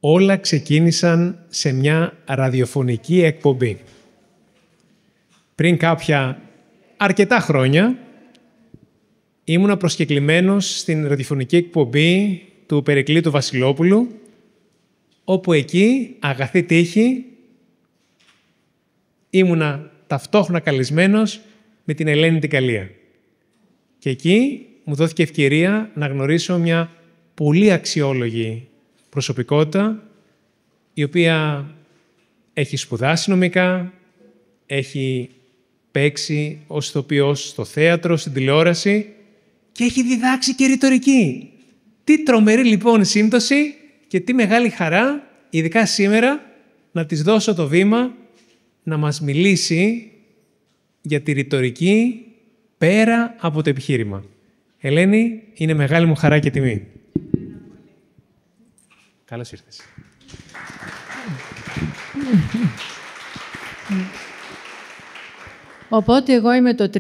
όλα ξεκίνησαν σε μια ραδιοφωνική εκπομπή. Πριν κάποια αρκετά χρόνια, ήμουνα προσκεκλημένος στην ραδιοφωνική εκπομπή του Περικλή του Βασιλόπουλου, όπου εκεί, αγαθή τύχη, ήμουνα ταυτόχρονα καλεσμένος με την Ελένη την Καλία. Και εκεί μου δόθηκε ευκαιρία να γνωρίσω μια πολύ αξιόλογη προσωπικότητα, η οποία έχει σπουδάσει νομικά, έχει παίξει ως ηθοποιός στο θέατρο, στην τηλεόραση και έχει διδάξει και ρητορική. Τι τρομερή λοιπόν σύμπτωση και τι μεγάλη χαρά, ειδικά σήμερα, να της δώσω το βήμα να μας μιλήσει για τη ρητορική πέρα από το επιχείρημα. Ελένη, είναι μεγάλη μου χαρά και τιμή. Καλώς ήρθες. Οπότε εγώ είμαι το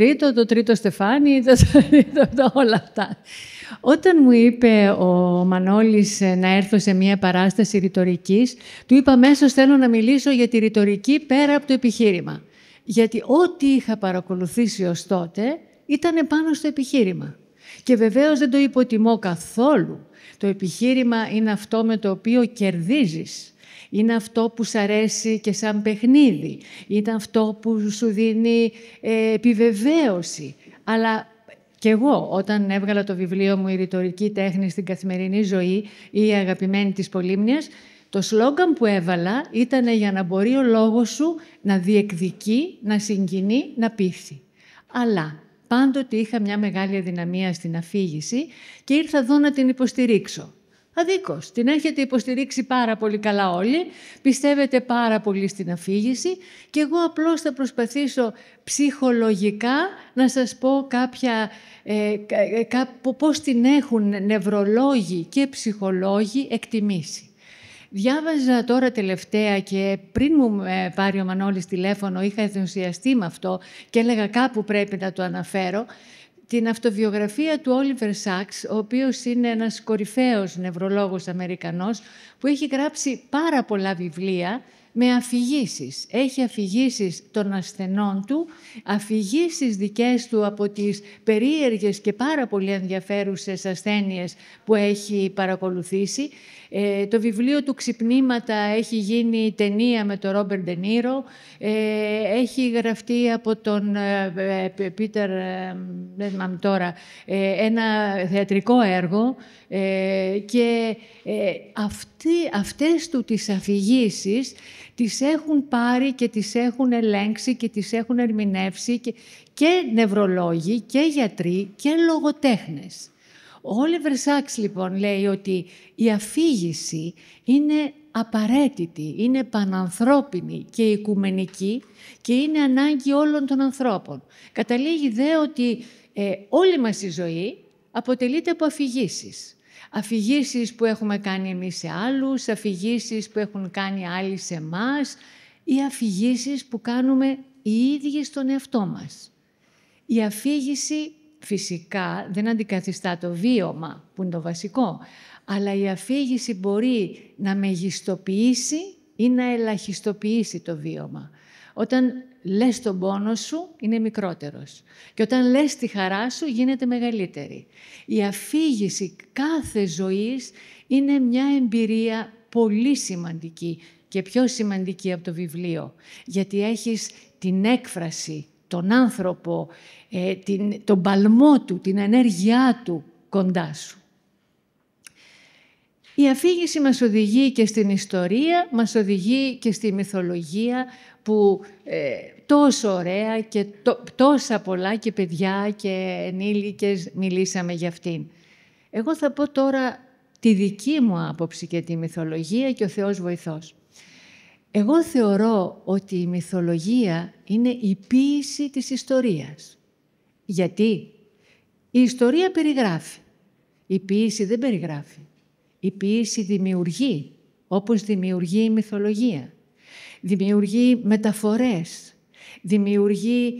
τρίτο Στεφάνι, όλα αυτά. Όταν μου είπε ο Μανώλης να έρθω σε μια παράσταση ρητορικής, του είπα αμέσως θέλω να μιλήσω για τη ρητορική πέρα από το επιχείρημα. Γιατί ό,τι είχα παρακολουθήσει ως τότε ήταν πάνω στο επιχείρημα. Και βεβαίως δεν το υποτιμώ καθόλου. Το επιχείρημα είναι αυτό με το οποίο κερδίζεις. Είναι αυτό που σ' αρέσει και σαν παιχνίδι. Είναι αυτό που σου δίνει επιβεβαίωση. Αλλά και εγώ, όταν έβγαλα το βιβλίο μου «Η ρητορική τέχνη στην καθημερινή ζωή» ή «Η αγαπημένη της Πολύμνιας», το σλόγγαν που έβαλα ήταν για να μπορεί ο λόγος σου να διεκδικεί, να συγκινεί, να πείθει. Αλλά πάντοτε είχα μια μεγάλη αδυναμία στην αφήγηση και ήρθα εδώ να την υποστηρίξω. Αδίκως, την έχετε υποστηρίξει πάρα πολύ καλά όλοι, πιστεύετε πάρα πολύ στην αφήγηση και εγώ απλώς θα προσπαθήσω ψυχολογικά να σας πω πώς την έχουν νευρολόγοι και ψυχολόγοι εκτιμήσει. Διάβαζα τώρα τελευταία και πριν μου πάρει ο Μανώλης τηλέφωνο είχα ενθουσιαστεί με αυτό και έλεγα κάπου πρέπει να το αναφέρω, την αυτοβιογραφία του Όλιβερ Σάκς, ο οποίος είναι ένας κορυφαίος νευρολόγος Αμερικανός που έχει γράψει πάρα πολλά βιβλία με αφηγήσεις. Έχει αφηγήσεις των ασθενών του, αφηγήσεις δικές του από τις περίεργες και πάρα πολύ ενδιαφέρουσες ασθένειες που έχει παρακολουθήσει. Το βιβλίο του «Ξυπνήματα» έχει γίνει ταινία με τον Ρόμπερτ Ντε Νίρο. Έχει γραφτεί από τον Πίτερ, δεν θυμάμαι τώρα, ένα θεατρικό έργο και αυτές του τις αφηγήσεις τις έχουν πάρει και τις έχουν ελέγξει και τις έχουν ερμηνεύσει και νευρολόγοι και γιατροί και λογοτέχνες. Ο Όλιβερ Σάκς λοιπόν λέει ότι η αφήγηση είναι απαραίτητη, είναι πανανθρώπινη και οικουμενική και είναι ανάγκη όλων των ανθρώπων. Καταλήγει δε ότι όλη μας η ζωή αποτελείται από αφηγήσεις. Αφηγήσεις που έχουμε κάνει εμείς σε άλλους, αφηγήσεις που έχουν κάνει άλλοι σε εμάς ή αφηγήσεις που κάνουμε οι ίδιοι στον εαυτό μας. Η αφήγηση φυσικά δεν αντικαθιστά το βίωμα που είναι το βασικό, αλλά η αφήγηση μπορεί να μεγιστοποιήσει ή να ελαχιστοποιήσει το βίωμα. Όταν λες τον πόνο σου είναι μικρότερος και όταν λες τη χαρά σου γίνεται μεγαλύτερη. Η αφήγηση κάθε ζωής είναι μια εμπειρία πολύ σημαντική και πιο σημαντική από το βιβλίο, γιατί έχεις την έκφραση, τον άνθρωπο, τον παλμό του, την ενέργειά του κοντά σου. Η αφήγηση μας οδηγεί και στην ιστορία, μας οδηγεί και στη μυθολογία που τόσο ωραία και τόσα πολλά και παιδιά και ενήλικες μιλήσαμε για αυτήν. Εγώ θα πω τώρα τη δική μου άποψη και τη μυθολογία και ο Θεός βοηθός. Εγώ θεωρώ ότι η μυθολογία είναι η ποίηση της ιστορίας. Γιατί? Η ιστορία περιγράφει. Η ποίηση δεν περιγράφει. Η ποίηση δημιουργεί, όπως δημιουργεί η μυθολογία. Δημιουργεί μεταφορές, δημιουργεί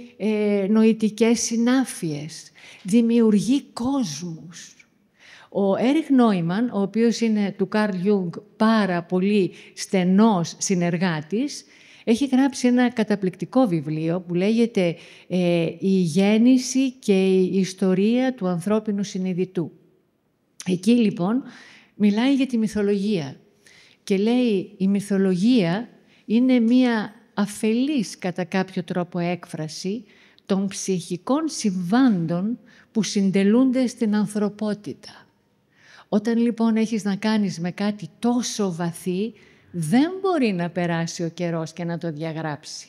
νοητικές συνάφειες, δημιουργεί κόσμους. Ο Έριχ Νόιμαν, ο οποίος είναι του Καρλ Γιούγκ πάρα πολύ στενός συνεργάτης, έχει γράψει ένα καταπληκτικό βιβλίο που λέγεται «Η γέννηση και η ιστορία του ανθρώπινου συνειδητού». Εκεί λοιπόν μιλάει για τη μυθολογία και λέει η μυθολογία είναι μία αφελής κατά κάποιο τρόπο έκφραση των ψυχικών συμβάντων που συντελούνται στην ανθρωπότητα. Όταν λοιπόν έχεις να κάνεις με κάτι τόσο βαθύ, δεν μπορεί να περάσει ο καιρός και να το διαγράψει.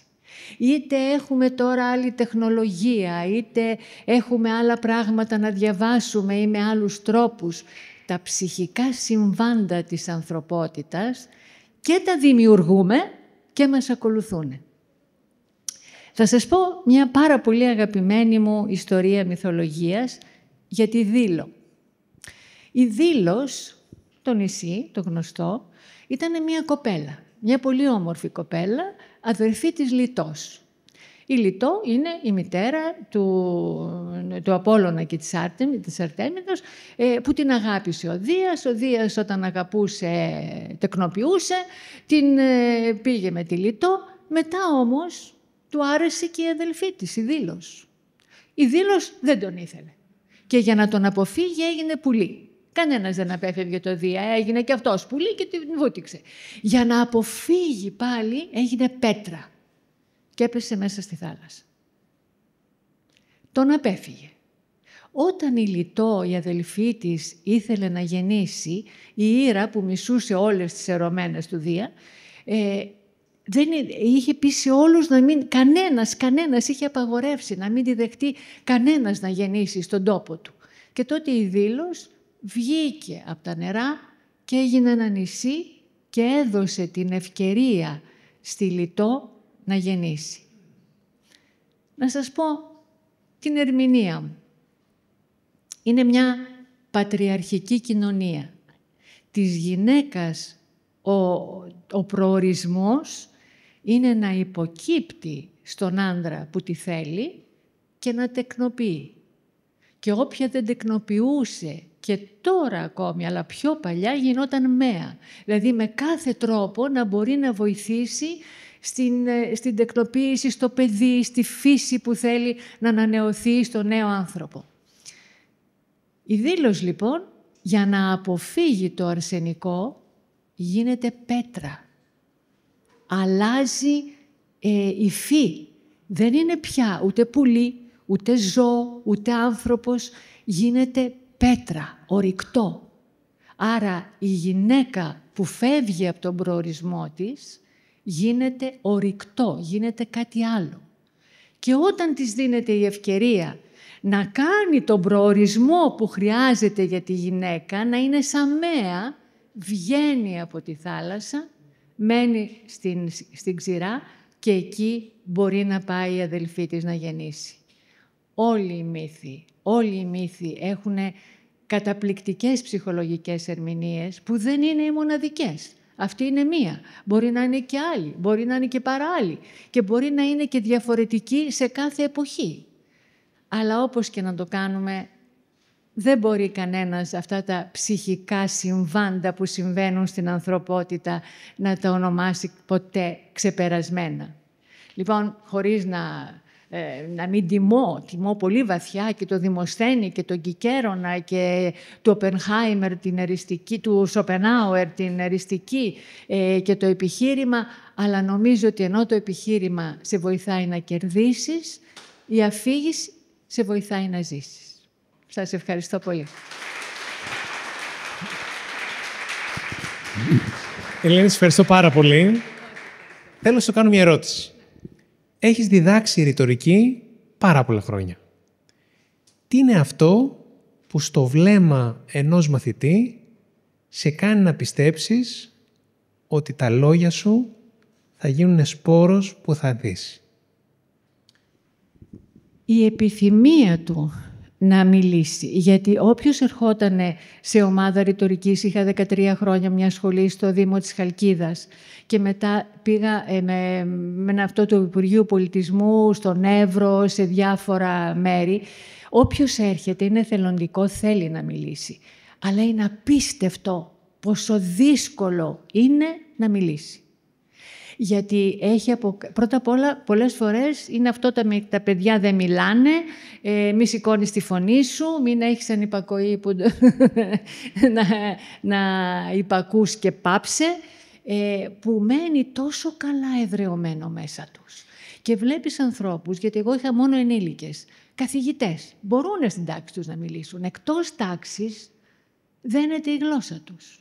Είτε έχουμε τώρα άλλη τεχνολογία, είτε έχουμε άλλα πράγματα να διαβάσουμε ή με άλλους τρόπους, τα ψυχικά συμβάντα της ανθρωπότητας και τα δημιουργούμε και μας ακολουθούν. Θα σας πω μια πάρα πολύ αγαπημένη μου ιστορία μυθολογίας για τη Δήλο. Η Δήλος, το νησί, το γνωστό, ήταν μια κοπέλα, μια πολύ όμορφη κοπέλα, αδερφή της Λιτός. Η Λιτό είναι η μητέρα του Απόλλωνα και της Αρτέμιδος, που την αγάπησε ο Δίας. Ο Δίας όταν αγαπούσε, τεκνοποιούσε, την πήγε με τη Λιτό. Μετά όμως του άρεσε και η αδελφή της, η Δήλος. Η Δήλος δεν τον ήθελε και για να τον αποφύγει έγινε πουλί. Κανένας δεν απέφευγε το Δία, έγινε και αυτός πουλί και την βούτυξε. Για να αποφύγει πάλι έγινε πέτρα και έπεσε μέσα στη θάλασσα. Τον απέφυγε. Όταν η Λιτό, η αδελφή της, ήθελε να γεννήσει, η Ήρα που μισούσε όλες τις ερωμένες του Δία, είχε πει σε όλους να μην, κανένας είχε απαγορεύσει να μην τη δεχτεί κανένας να γεννήσει στον τόπο του. Και τότε η Δήλος βγήκε από τα νερά και έγινε ένα νησί και έδωσε την ευκαιρία στη Λιτό να γεννήσει. Να σας πω την ερμηνεία μου. Είναι μια πατριαρχική κοινωνία. Της γυναίκας ο προορισμός είναι να υποκύπτει στον άντρα που τη θέλει και να τεκνοποιεί. Και όποια δεν τεκνοποιούσε και τώρα ακόμη, αλλά πιο παλιά γινόταν μέα. Δηλαδή με κάθε τρόπο να μπορεί να βοηθήσει στην τεκνοποίηση, στο παιδί, στη φύση που θέλει να ανανεωθεί στο νέο άνθρωπο. Η Δήλος λοιπόν, για να αποφύγει το αρσενικό, γίνεται πέτρα. Αλλάζει υφή. Δεν είναι πια ούτε πουλί, ούτε ζώο, ούτε άνθρωπος. Γίνεται πέτρα, ορυκτό. Άρα η γυναίκα που φεύγει από τον προορισμό της γίνεται ορυκτό, γίνεται κάτι άλλο. Και όταν της δίνεται η ευκαιρία να κάνει τον προορισμό που χρειάζεται για τη γυναίκα, να είναι σαν μέα, βγαίνει από τη θάλασσα, μένει στην ξηρά και εκεί μπορεί να πάει η αδελφή της να γεννήσει. Όλοι οι μύθοι έχουν καταπληκτικές ψυχολογικές ερμηνείες που δεν είναι οι μοναδικές. Αυτή είναι μία. Μπορεί να είναι και άλλη, μπορεί να είναι και παράλληλη και μπορεί να είναι και διαφορετική σε κάθε εποχή. Αλλά όπως και να το κάνουμε, δεν μπορεί κανένας αυτά τα ψυχικά συμβάντα που συμβαίνουν στην ανθρωπότητα να τα ονομάσει ποτέ ξεπερασμένα. Λοιπόν, χωρίς να μην τιμώ πολύ βαθιά και το Δημοσθένη και τον Κικέρονα και του Οπενχάιμερ την εριστική, του Σοπενάουερ την εριστική και το επιχείρημα, αλλά νομίζω ότι ενώ το επιχείρημα σε βοηθάει να κερδίσεις, η αφήγηση σε βοηθάει να ζήσεις. Σας ευχαριστώ πολύ. Ελένη, ευχαριστώ πάρα πολύ. Θέλω να σου κάνω μια ερώτηση. Έχεις διδάξει ρητορική πάρα πολλά χρόνια. Τι είναι αυτό που στο βλέμμα ενός μαθητή σε κάνει να πιστέψεις ότι τα λόγια σου θα γίνουν σπόρος που θα δεις? Η επιθυμία του να μιλήσει. Γιατί όποιος ερχόταν σε ομάδα ρητορικής, είχα 13 χρόνια μια σχολή στο Δήμο της Χαλκίδας και μετά πήγα με αυτό το Υπουργείο Πολιτισμού, στον Εύρο, σε διάφορα μέρη. Όποιος έρχεται είναι εθελοντικό, θέλει να μιλήσει. αλλά είναι απίστευτο πόσο δύσκολο είναι να μιλήσει. Γιατί πρώτα απ' όλα, πολλές φορές είναι αυτό τα παιδιά δεν μιλάνε, μη σηκώνεις τη φωνή σου, μην έχεις ανυπακοή που να υπακούς και πάψε, που μένει τόσο καλά εδραιωμένο μέσα τους. Και βλέπεις ανθρώπους, γιατί εγώ είχα μόνο ενήλικες, καθηγητές, μπορούν στην τάξη τους να μιλήσουν, εκτός τάξης δένεται η γλώσσα τους.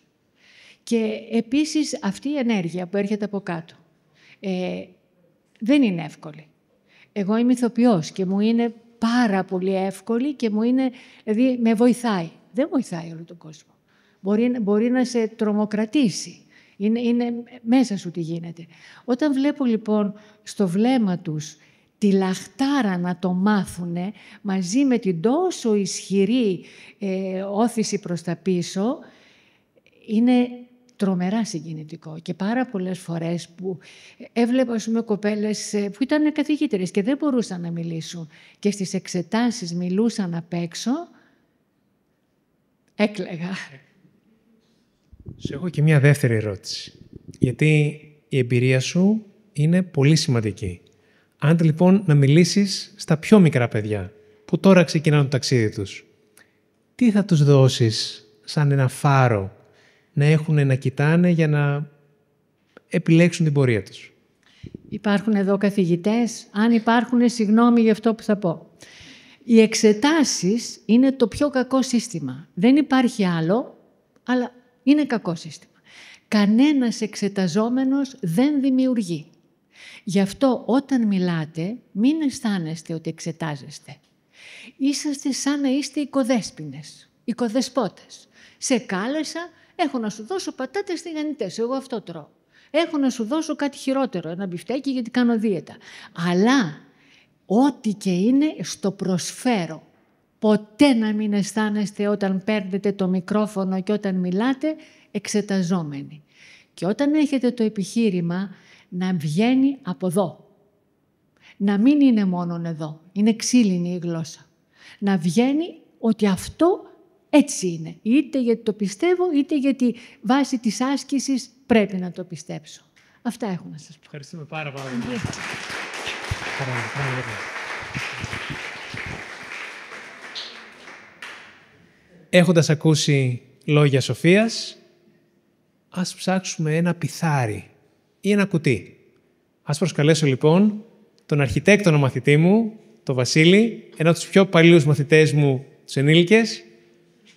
Και επίσης αυτή η ενέργεια που έρχεται από κάτω δεν είναι εύκολη. Εγώ είμαι ηθοποιός και μου είναι πάρα πολύ εύκολη και δηλαδή με βοηθάει. Δεν βοηθάει όλο τον κόσμο. Μπορεί να σε τρομοκρατήσει. Είναι μέσα σου τι γίνεται. Όταν βλέπω λοιπόν στο βλέμμα τους τη λαχτάρα να το μάθουνε μαζί με την τόσο ισχυρή όθηση προς τα πίσω, είναι τρομερά συγκινητικό. Και πάρα πολλές φορές που έβλεπα κοπέλες που ήταν καθηγήτρες και δεν μπορούσαν να μιλήσουν και στις εξετάσεις μιλούσαν απ' έξω, έκλαιγα. Σε έχω και μια δεύτερη ερώτηση. Γιατί η εμπειρία σου είναι πολύ σημαντική. Αν λοιπόν να μιλήσεις στα πιο μικρά παιδιά που τώρα ξεκινάνε το ταξίδι τους, τι θα τους δώσεις σαν ένα φάρο να έχουν να κοιτάνε για να επιλέξουν την πορεία τους? Υπάρχουν εδώ καθηγητές. Αν υπάρχουν, συγγνώμη για αυτό που θα πω. Οι εξετάσεις είναι το πιο κακό σύστημα. Δεν υπάρχει άλλο, αλλά είναι κακό σύστημα. Κανένας εξεταζόμενος δεν δημιουργεί. Γι' αυτό όταν μιλάτε, μην αισθάνεστε ότι εξετάζεστε. Είσαστε σαν να είστε οικοδέσποινες, οικοδεσπότες. Σε κάλεσα, έχω να σου δώσω πατάτες τηγανιτές, εγώ αυτό τρώω. Έχω να σου δώσω κάτι χειρότερο, ένα μπιφτέκι γιατί κάνω δίαιτα. Αλλά ό,τι και είναι στο προσφέρω. Ποτέ να μην αισθάνεστε όταν παίρνετε το μικρόφωνο και όταν μιλάτε εξεταζόμενοι. Και όταν έχετε το επιχείρημα να βγαίνει από εδώ. Να μην είναι μόνον εδώ. Είναι ξύλινη η γλώσσα. Να βγαίνει ότι αυτό έτσι είναι. Είτε γιατί το πιστεύω, είτε γιατί βάσει της άσκησης πρέπει να το πιστέψω. Αυτά έχω να σας πω. Ευχαριστούμε πάρα πολύ. Έχοντας ακούσει λόγια σοφίας, ας ψάξουμε ένα πιθάρι ή ένα κουτί. Ας προσκαλέσω λοιπόν τον αρχιτέκτονο μαθητή μου, τον Βασίλη, ένα από τους πιο παλιούς μαθητές μου, τους ενήλικες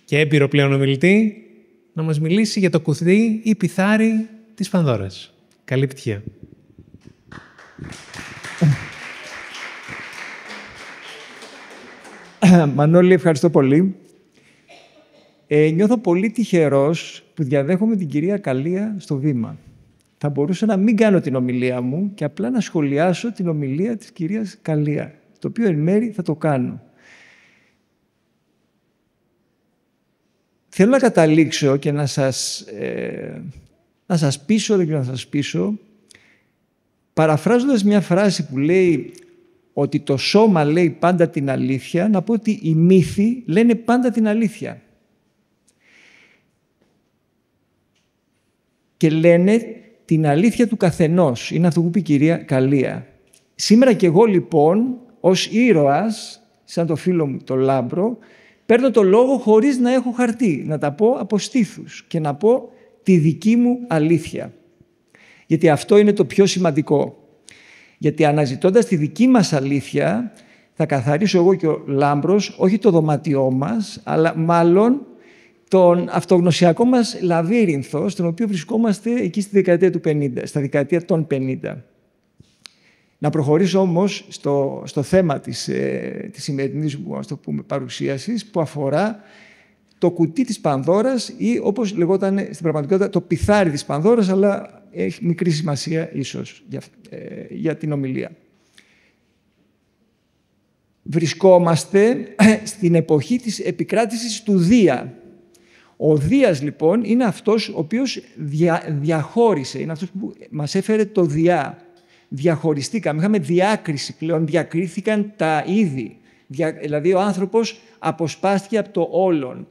και έμπειρο πλέον ομιλητή, να μας μιλήσει για το κουτί ή πιθάρι της Πανδώρας. Καλή επιτυχία. Μανώλη, ευχαριστώ πολύ. Νιώθω πολύ τυχερός που διαδέχομαι την κυρία Καλία στο βήμα. Θα μπορούσα να μην κάνω την ομιλία μου και απλά να σχολιάσω την ομιλία της κυρίας Καλία, το οποίο εν μέρει θα το κάνω. Θέλω να καταλήξω και να σας πείσω, δεν ξέρω να σας πείσω, παραφράζοντας μια φράση που λέει ότι το σώμα λέει πάντα την αλήθεια, να πω ότι οι μύθοι λένε πάντα την αλήθεια. Και λένε την αλήθεια του καθενός. Είναι αυτό που είπε η κυρία Καλία. Σήμερα κι εγώ λοιπόν, ως ήρωας, σαν το φίλο μου το Λάμπρο, παίρνω το λόγο χωρίς να έχω χαρτί, να τα πω από στήθους και να πω τη δική μου αλήθεια. Γιατί αυτό είναι το πιο σημαντικό. Γιατί αναζητώντας τη δική μας αλήθεια, θα καθαρίσω εγώ και ο Λάμπρος, όχι το δωμάτιό μας, αλλά μάλλον τον αυτογνωσιακό μας λαβύρινθο, στον οποίο βρισκόμαστε εκεί στη δεκαετία του 50, στα δεκαετία των 50. Να προχωρήσω όμως στο θέμα της σημερινής μου, ας το πούμε, παρουσίασης, που αφορά το κουτί της Πανδώρας ή, όπως λεγόταν στην πραγματικότητα, το πιθάρι της Πανδώρας, αλλά έχει μικρή σημασία ίσως για την ομιλία. Βρισκόμαστε στην εποχή της επικράτησης του Δία. Ο Δίας, λοιπόν, είναι αυτός ο οποίος διαχώρισε, είναι αυτός που μας έφερε το Διά. Διαχωριστήκαμε, είχαμε διάκριση πλέον, διακρίθηκαν τα είδη. Δηλαδή, ο άνθρωπος αποσπάστηκε από το όλον.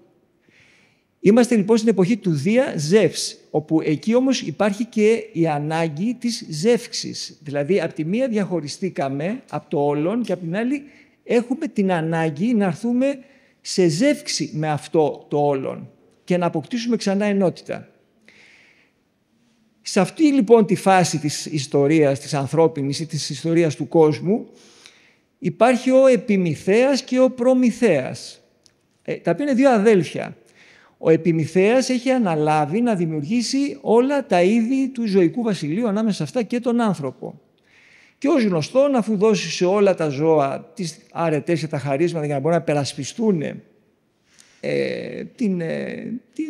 Είμαστε λοιπόν στην εποχή του Δία Ζεύς, όπου εκεί όμως υπάρχει και η ανάγκη της ζεύξης. Δηλαδή, από τη μία διαχωριστήκαμε από το όλον και από την άλλη έχουμε την ανάγκη να έρθουμε σε ζεύξη με αυτό το όλον και να αποκτήσουμε ξανά ενότητα. Σε αυτή λοιπόν τη φάση της ιστορίας, της ανθρώπινης ή της ιστορίας του κόσμου, υπάρχει ο Επιμηθέας και ο Προμηθέας, τα οποία είναι δύο αδέλφια. Ο Επιμηθέας έχει αναλάβει να δημιουργήσει όλα τα είδη του ζωικού βασιλείου, ανάμεσα σε αυτά και τον άνθρωπο. Και ως γνωστόν, αφού δώσει σε όλα τα ζώα τις αρετές και τα χαρίσματα για να μπορούν να περασπιστούν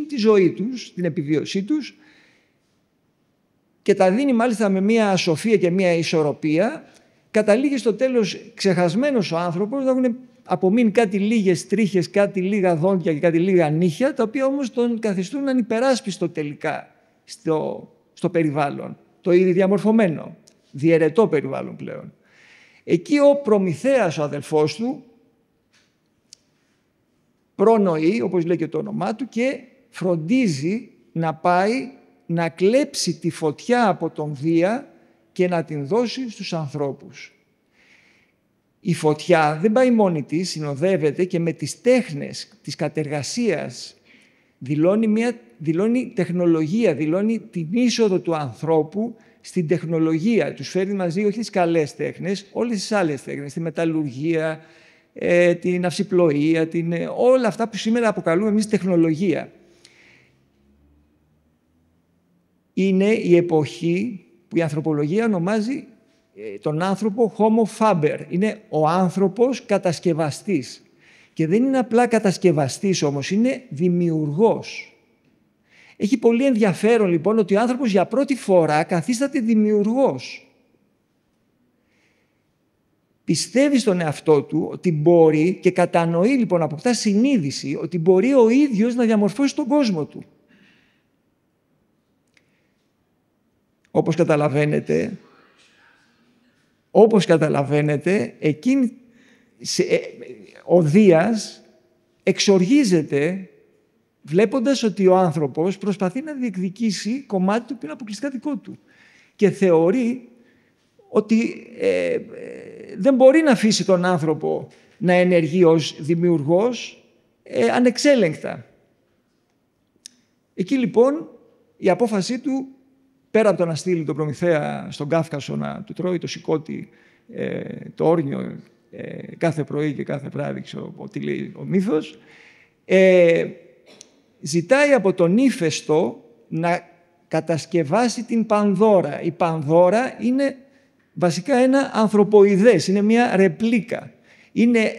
τη ζωή τους, την επιβίωσή τους, και τα δίνει μάλιστα με μια σοφία και μια ισορροπία, καταλήγει στο τέλος ξεχασμένος ο άνθρωπος, να έχουν απομείνει κάτι λίγες τρίχες, κάτι λίγα δόντια και κάτι λίγα νύχια, τα οποία όμως τον καθιστούν ανυπεράσπιστο τελικά στο περιβάλλον, το ήδη διαμορφωμένο, διαιρετό περιβάλλον πλέον. Εκεί ο Προμηθέας, ο αδελφός του, προνοεί, όπως λέει και το όνομά του, και φροντίζει να πάει να κλέψει τη φωτιά από τον Δία και να την δώσει στους ανθρώπους. Η φωτιά δεν πάει μόνη της, συνοδεύεται και με τις τέχνες της κατεργασίας. Δηλώνει τεχνολογία, δηλώνει την είσοδο του ανθρώπου στην τεχνολογία. Τους φέρνει μαζί όχι τις καλές τέχνες, όλες τις άλλες τέχνες, τη μεταλλουργία, την αυσιπλοεία, όλα αυτά που σήμερα αποκαλούμε εμείς τεχνολογία. Είναι η εποχή που η ανθρωπολογία ονομάζει τον άνθρωπο Homo faber. Είναι ο άνθρωπος κατασκευαστής. Και δεν είναι απλά κατασκευαστής όμως, είναι δημιουργός. Έχει πολύ ενδιαφέρον λοιπόν ότι ο άνθρωπος για πρώτη φορά καθίσταται δημιουργός. Πιστεύει στον εαυτό του ότι μπορεί και κατανοεί λοιπόν, αποκτά συνείδηση ότι μπορεί ο ίδιος να διαμορφώσει τον κόσμο του. Όπως καταλαβαίνετε, ο Δίας εξοργίζεται βλέποντας ότι ο άνθρωπος προσπαθεί να διεκδικήσει κομμάτι του που είναι αποκλειστικά δικό του και θεωρεί ότι δεν μπορεί να αφήσει τον άνθρωπο να ενεργεί ως δημιουργός ανεξέλεγκτα. Εκεί λοιπόν η απόφασή του, πέρα από το να στείλει τον Προμηθέα στον Κάφκασο να του τρώει το σηκώτη, το όρνιο κάθε πρωί και κάθε βράδυ, ξέρω τι λέει ο μύθος, ζητάει από τον Ύφαιστο να κατασκευάσει την Πανδώρα. Η Πανδώρα είναι βασικά ένα ανθρωποειδές, είναι μια ρεπλίκα. Είναι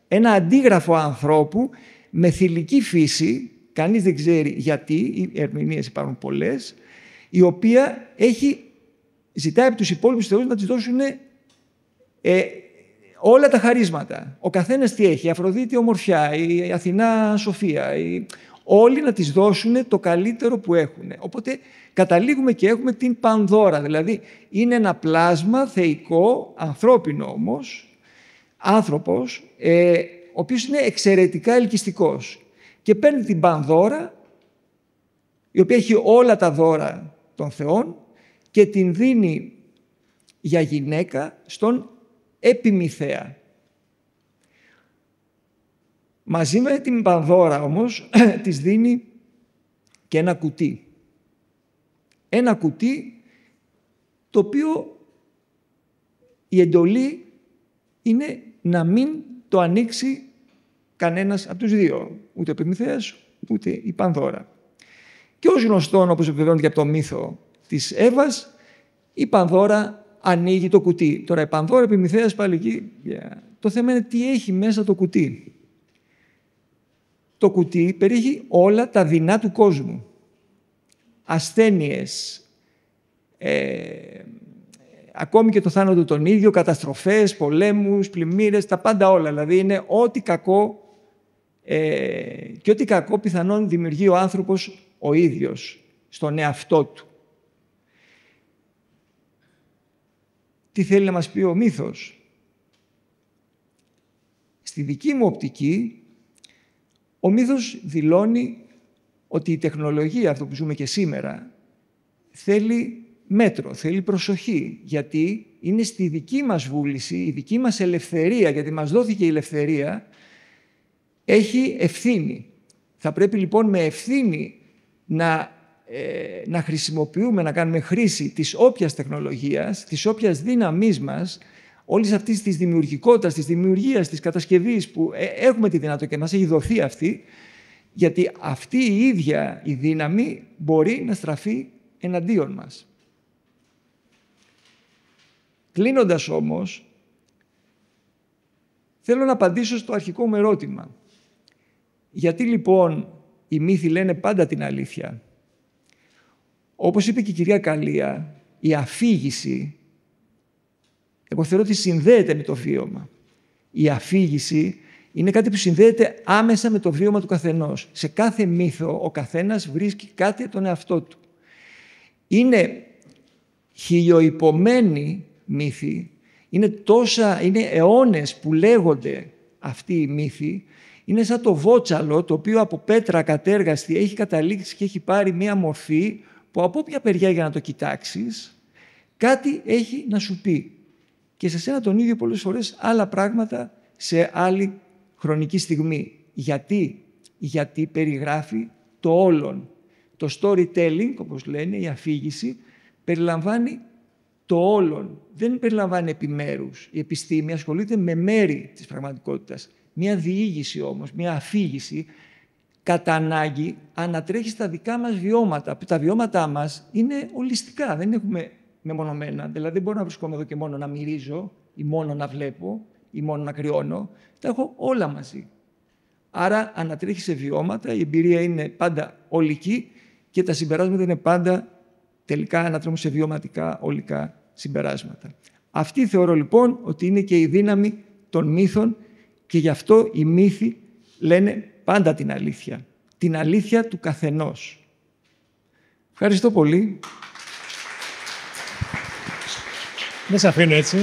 ένα αντίγραφο ανθρώπου με θηλυκή φύση, κανείς δεν ξέρει γιατί, οι ερμηνείες υπάρχουν πολλές, η οποία ζητάει από τους υπόλοιπους θεούς να της δώσουν όλα τα χαρίσματα. Ο καθένας τι έχει, η Αφροδίτη ομορφιά, η Αθηνά σοφία, όλοι να της δώσουν το καλύτερο που έχουν. Οπότε καταλήγουμε και έχουμε την Πανδώρα, δηλαδή είναι ένα πλάσμα θεϊκό, ανθρώπινο όμως, άνθρωπος, ο οποίος είναι εξαιρετικά ελκυστικός. Και παίρνει την Πανδώρα, η οποία έχει όλα τα δώρα των θεών, και την δίνει για γυναίκα στον Επιμηθέα. Μαζί με την Πανδώρα όμως της δίνει και ένα κουτί. Ένα κουτί το οποίο η εντολή είναι να μην το ανοίξει κανένας από τους δύο. Ούτε ο Επιμηθέας, ούτε η Πανδώρα. Και ως γνωστόν, όπως επιβεβαιώνεται και από το μύθο της Εύας, η Πανδώρα ανοίγει το κουτί. Τώρα η Πανδώρα, Επιμηθέας πάλι εκεί. Το θέμα είναι τι έχει μέσα το κουτί. Το κουτί περιέχει όλα τα δεινά του κόσμου. Ασθένειες, ακόμη και το θάνατο τον ίδιο, καταστροφές, πολέμους, πλημμύρες, τα πάντα όλα. Δηλαδή είναι ό,τι κακό και ό,τι κακό πιθανόν δημιουργεί ο άνθρωπος ο ίδιος στον εαυτό του. Τι θέλει να μας πει ο μύθος? Στη δική μου οπτική, ο μύθος δηλώνει ότι η τεχνολογία, αυτό που ζούμε και σήμερα, θέλει μέτρο, θέλει προσοχή, γιατί είναι στη δική μας βούληση, η δική μας ελευθερία, γιατί μας δόθηκε η ελευθερία, έχει ευθύνη. Θα πρέπει λοιπόν με ευθύνη να χρησιμοποιούμε, να κάνουμε χρήση της όποιας τεχνολογίας, της όποιας δύναμής μας, όλης αυτής της δημιουργικότητας, της δημιουργίας, της κατασκευής που έχουμε τη δυνατότητα και μας έχει δοθεί αυτή, γιατί αυτή η ίδια η δύναμη μπορεί να στραφεί εναντίον μας. Κλείνοντας όμως, θέλω να απαντήσω στο αρχικό μου ερώτημα. Γιατί λοιπόν οι μύθοι λένε πάντα την αλήθεια? Όπως είπε και η κυρία Καλία, η αφήγηση, εγώ θεωρώ ότι συνδέεται με το βίωμα. Η αφήγηση είναι κάτι που συνδέεται άμεσα με το βίωμα του καθενός. Σε κάθε μύθο ο καθένας βρίσκει κάτι από τον εαυτό του. Είναι χιλιοϊπωμένοι μύθοι, είναι αιώνες που λέγονται αυτοί οι μύθοι, είναι σαν το βότσαλο το οποίο από πέτρα κατέργαστη έχει καταλήξει και έχει πάρει μία μορφή που από όποια περιά για να το κοιτάξεις, κάτι έχει να σου πει. Και σε σένα τον ίδιο πολλές φορές άλλα πράγματα σε άλλη χρονική στιγμή. Γιατί περιγράφει το όλον. Το storytelling, όπως λένε, η αφήγηση, περιλαμβάνει το όλον. Δεν περιλαμβάνει επιμέρους. Η επιστήμη ασχολείται με μέρη της πραγματικότητας. Μια διήγηση όμως, μια αφήγηση, κατά ανάγκη ανατρέχει στα δικά μας βιώματα. Τα βιώματά μας είναι ολιστικά, δεν έχουμε μεμονωμένα. Δηλαδή δεν μπορώ να βρισκόμαι εδώ και μόνο να μυρίζω ή μόνο να βλέπω ή μόνο να κρυώνω. Τα έχω όλα μαζί. Άρα ανατρέχει σε βιώματα, η εμπειρία είναι πάντα ολική και τα συμπεράσματα είναι πάντα τελικά ανατρέχουν σε βιωματικά ολικά συμπεράσματα. Αυτή θεωρώ λοιπόν ότι είναι και η δύναμη των μύθων και γι' αυτό οι μύθοι λένε πάντα την αλήθεια. Την αλήθεια του καθενός. Ευχαριστώ πολύ. Δεν σε αφήνω έτσι.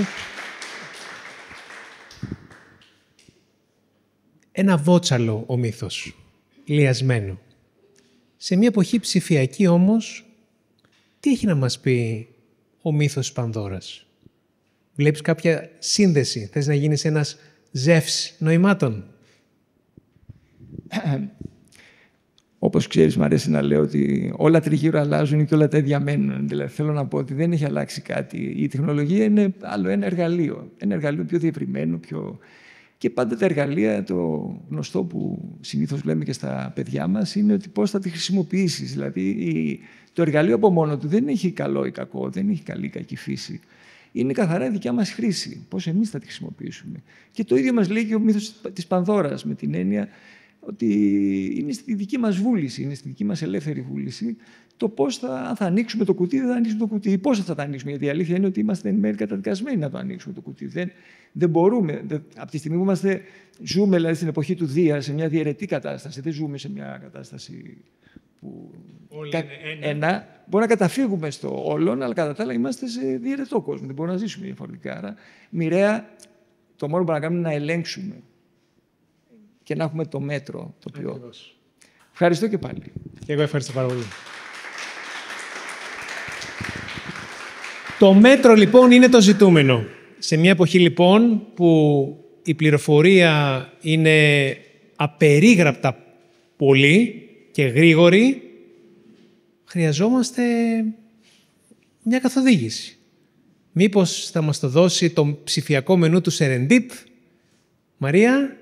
Ένα βότσαλο ο μύθος, λιασμένο. Σε μια εποχή ψηφιακή όμως, τι έχει να μας πει ο μύθος της Πανδώρας? Βλέπεις κάποια σύνδεση, θες να γίνεις ένας Ζεύς νοημάτων? Όπως ξέρεις, μου αρέσει να λέω ότι όλα τριγύρω αλλάζουν και όλα τα ίδια μένουν. Δηλαδή, θέλω να πω ότι δεν έχει αλλάξει κάτι. Η τεχνολογία είναι άλλο ένα εργαλείο. Ένα εργαλείο πιο διευρυμένο, Και πάντα τα εργαλεία, το γνωστό που συνήθως λέμε και στα παιδιά μας, είναι ότι πώς θα τη χρησιμοποιήσεις. Δηλαδή, το εργαλείο από μόνο του δεν έχει καλό ή κακό, δεν έχει καλή ή κακή φύση. Είναι καθαρά η δικιά μας χρήση, πώς εμείς θα τη χρησιμοποιήσουμε. Και το ίδιο μας λέει και ο μύθος της Πανδώρας, με την έννοια ότι είναι στη δική μας βούληση, είναι στη δική μας ελεύθερη βούληση, το πώς θα ανοίξουμε το κουτί, δεν θα ανοίξουμε το κουτί, ή πώς θα το ανοίξουμε. Γιατί η αλήθεια είναι ότι είμαστε εν μέρει καταδικασμένοι να το ανοίξουμε το κουτί. Δεν μπορούμε. Από τη στιγμή που ζούμε δηλαδή, στην εποχή του Δία, σε μια διαιρετή κατάσταση, δεν ζούμε σε μια κατάσταση που. Μπορεί να καταφύγουμε στο όλον, αλλά κατά τα άλλα είμαστε σε διαιρετό κόσμο. Δεν μπορούμε να ζήσουμε διαφορετικά. Άρα, μοιραία, το μόνο που μπορούμε να κάνουμε είναι να ελέγξουμε και να έχουμε το μέτρο το οποίο. Ακριβώς. Ευχαριστώ και πάλι. Και εγώ ευχαριστώ πάρα πολύ. Το μέτρο λοιπόν είναι το ζητούμενο. Σε μια εποχή λοιπόν που η πληροφορία είναι απερίγραπτα πολύ και γρήγορη, χρειαζόμαστε μια καθοδήγηση. Μήπως θα μας το δώσει το ψηφιακό μενού του Serendip? Μαρία,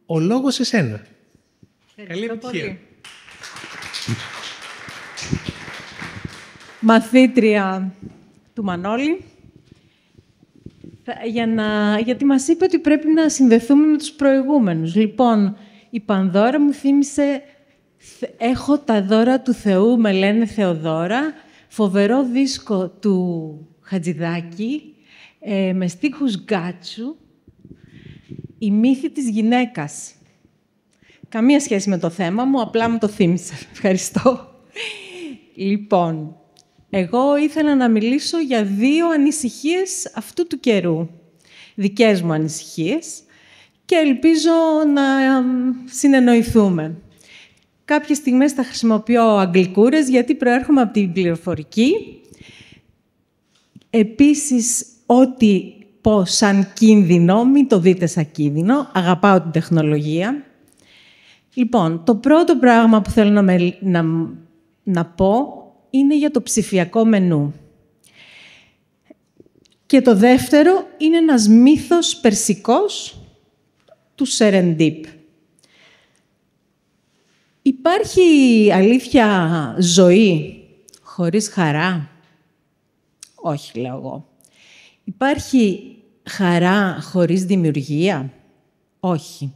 ο λόγος σε σένα. Καλή επιτυχία. Μαθήτρια του Μανώλη, γιατί μας είπε ότι πρέπει να συνδεθούμε με τους προηγούμενους. Λοιπόν, η Πανδώρα μου θύμισε «Έχω τα δώρα του Θεού, με λένε Θεοδώρα», φοβερό δίσκο του Χατζηδάκη, με στίχους Γκάτσου, «Η μύθη της γυναίκας». Καμία σχέση με το θέμα μου, απλά μου το θύμισε. Ευχαριστώ. Λοιπόν, εγώ ήθελα να μιλήσω για 2 ανησυχίες αυτού του καιρού. Δικές μου ανησυχίες και ελπίζω να συνεννοηθούμε. Κάποιες στιγμές θα χρησιμοποιώ αγγλικούρες, γιατί προέρχομαι από την πληροφορική. Επίσης, ό,τι πω σαν κίνδυνο, μην το δείτε σαν κίνδυνο. Αγαπάω την τεχνολογία. Λοιπόν, το πρώτο πράγμα που θέλω να πω είναι για το ψηφιακό μενού. Και το δεύτερο είναι ένας μύθος περσικός του Σερεντίπ. Υπάρχει, αλήθεια, ζωή χωρίς χαρά? Όχι, λέω εγώ. Υπάρχει χαρά χωρίς δημιουργία? Όχι.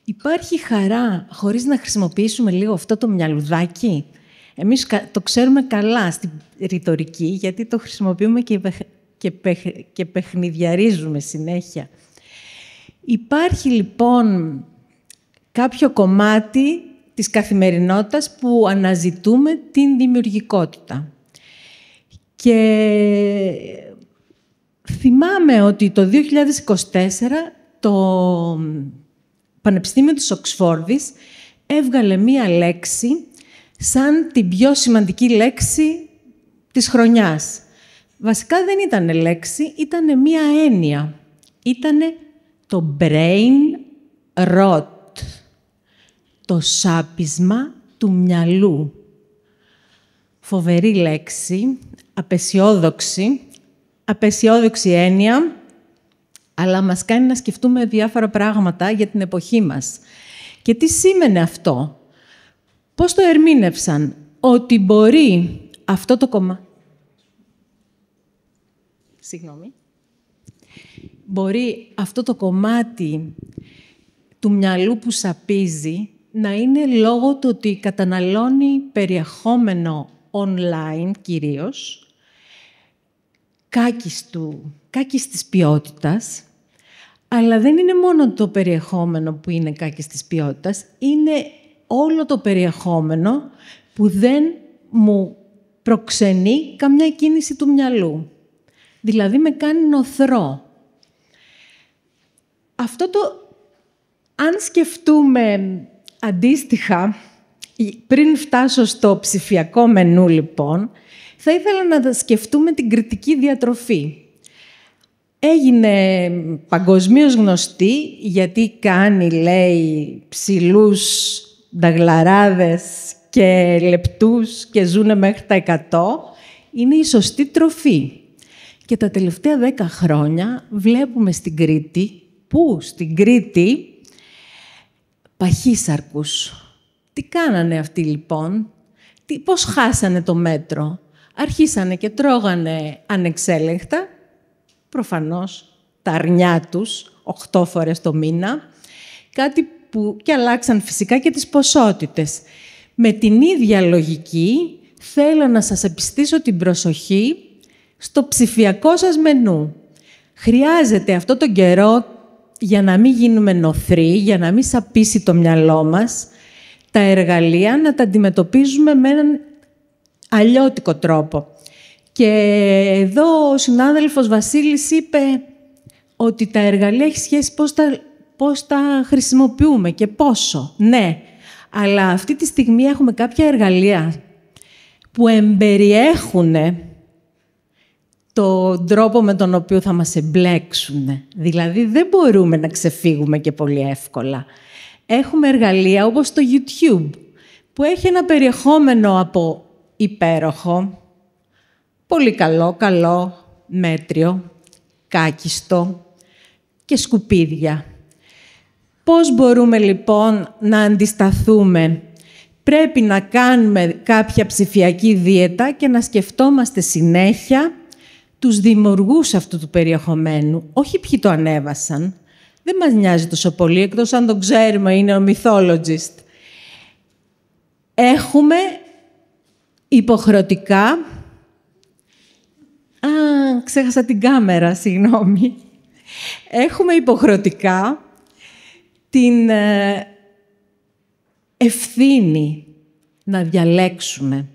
Υπάρχει χαρά χωρίς να χρησιμοποιήσουμε λίγο αυτό το μυαλουδάκι? Εμείς το ξέρουμε καλά στην ρητορική, γιατί το χρησιμοποιούμε και παιχνιδιαρίζουμε συνέχεια. Υπάρχει, λοιπόν, κάποιο κομμάτι της καθημερινότητας που αναζητούμε την δημιουργικότητα. Και θυμάμαι ότι το 2024 το Πανεπιστήμιο της Οξφόρδης έβγαλε μία λέξη σαν την πιο σημαντική λέξη της χρονιάς. Βασικά δεν ήταν λέξη, ήταν μία έννοια. Ήτανε το brain rot, το σάπισμα του μυαλού. Φοβερή λέξη, απεσιόδοξη έννοια, αλλά μας κάνει να σκεφτούμε διάφορα πράγματα για την εποχή μας. Και τι σήμαινε αυτό? Πώς το ερμήνευσαν? Ότι μπορεί αυτό το κομμάτι... Μπορεί αυτό το κομμάτι του μυαλού που σαπίζει να είναι λόγω του ότι καταναλώνει περιεχόμενο online κυρίως, κάκιστης ποιότητας, αλλά δεν είναι μόνο το περιεχόμενο που είναι κάκιστης ποιότητας, είναι όλο το περιεχόμενο που δεν μου προξενεί καμιά κίνηση του μυαλού. Δηλαδή με κάνει νοθρό. Αν σκεφτούμε αντίστοιχα, πριν φτάσω στο ψηφιακό μενού, λοιπόν, θα ήθελα να σκεφτούμε την κριτική διατροφή. Έγινε παγκοσμίως γνωστή, γιατί κάνει, λέει, ψηλούς νταγλαράδες και λεπτούς και ζούνε μέχρι τα 100, είναι η σωστή τροφή. Και τα τελευταία 10 χρόνια βλέπουμε στην Κρήτη, στην Κρήτη, παχύσαρκους. Τι κάνανε αυτοί, λοιπόν? Πώς χάσανε το μέτρο? Αρχίσανε και τρώγανε ανεξέλεγκτα, προφανώς τα αρνιά τους, 8 φορές το μήνα, κάτι που και αλλάξαν φυσικά και τις ποσότητες. Με την ίδια λογική θέλω να σας επιστήσω την προσοχή στο ψηφιακό σας μενού. Χρειάζεται αυτό τον καιρό, για να μην γίνουμε νοθροί, για να μην σαπίσει το μυαλό μας, τα εργαλεία να τα αντιμετωπίζουμε με έναν αλλιώτικο τρόπο. Και εδώ ο συνάδελφος Βασίλης είπε ότι τα εργαλεία έχει σχέση πώς τα χρησιμοποιούμε και πόσο. Ναι, αλλά αυτή τη στιγμή έχουμε κάποια εργαλεία που εμπεριέχουν τον τρόπο με τον οποίο θα μας εμπλέξουν. Δηλαδή, δεν μπορούμε να ξεφύγουμε και πολύ εύκολα. Έχουμε εργαλεία όπως το YouTube, που έχει ένα περιεχόμενο από υπέροχο, πολύ καλό, μέτριο, κάκιστο και σκουπίδια. Πώς μπορούμε, λοιπόν, να αντισταθούμε? Πρέπει να κάνουμε κάποια ψηφιακή δίαιτα και να σκεφτόμαστε συνέχεια τους δημιουργούς αυτού του περιεχομένου, όχι ποιοι το ανέβασαν. Δεν μας νοιάζει τόσο πολύ, εκτός αν τον ξέρουμε, είναι ο mythologist. Έχουμε υποχρεωτικά... ξέχασα την κάμερα, συγγνώμη. Έχουμε υποχρεωτικά την ευθύνη να διαλέξουμε.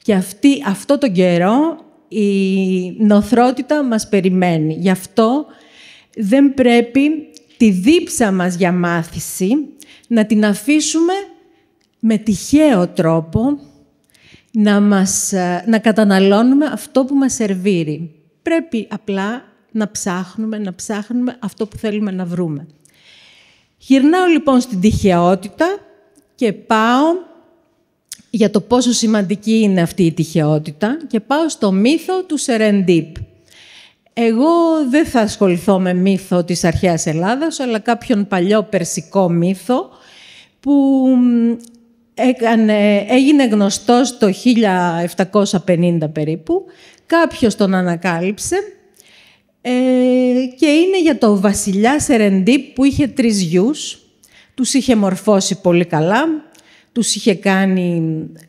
Και αυτό τον καιρό η νοθρότητα μας περιμένει. Γι' αυτό δεν πρέπει τη δίψα μας για μάθηση να την αφήσουμε με τυχαίο τρόπο να καταναλώνουμε αυτό που μας σερβίρει. Πρέπει απλά να ψάχνουμε αυτό που θέλουμε να βρούμε. Γυρνάω λοιπόν στην τυχαιότητα και πάω για το πόσο σημαντική είναι αυτή η τυχαιότητα και πάω στο μύθο του Σερεντίπ. Εγώ δεν θα ασχοληθώ με μύθο της αρχαίας Ελλάδας, αλλά κάποιον παλιό περσικό μύθο που έγινε γνωστός το 1750 περίπου. Κάποιος τον ανακάλυψε και είναι για το βασιλιά Σερεντίπ που είχε 3 γιους. Τους είχε μορφώσει πολύ καλά, τους είχε κάνει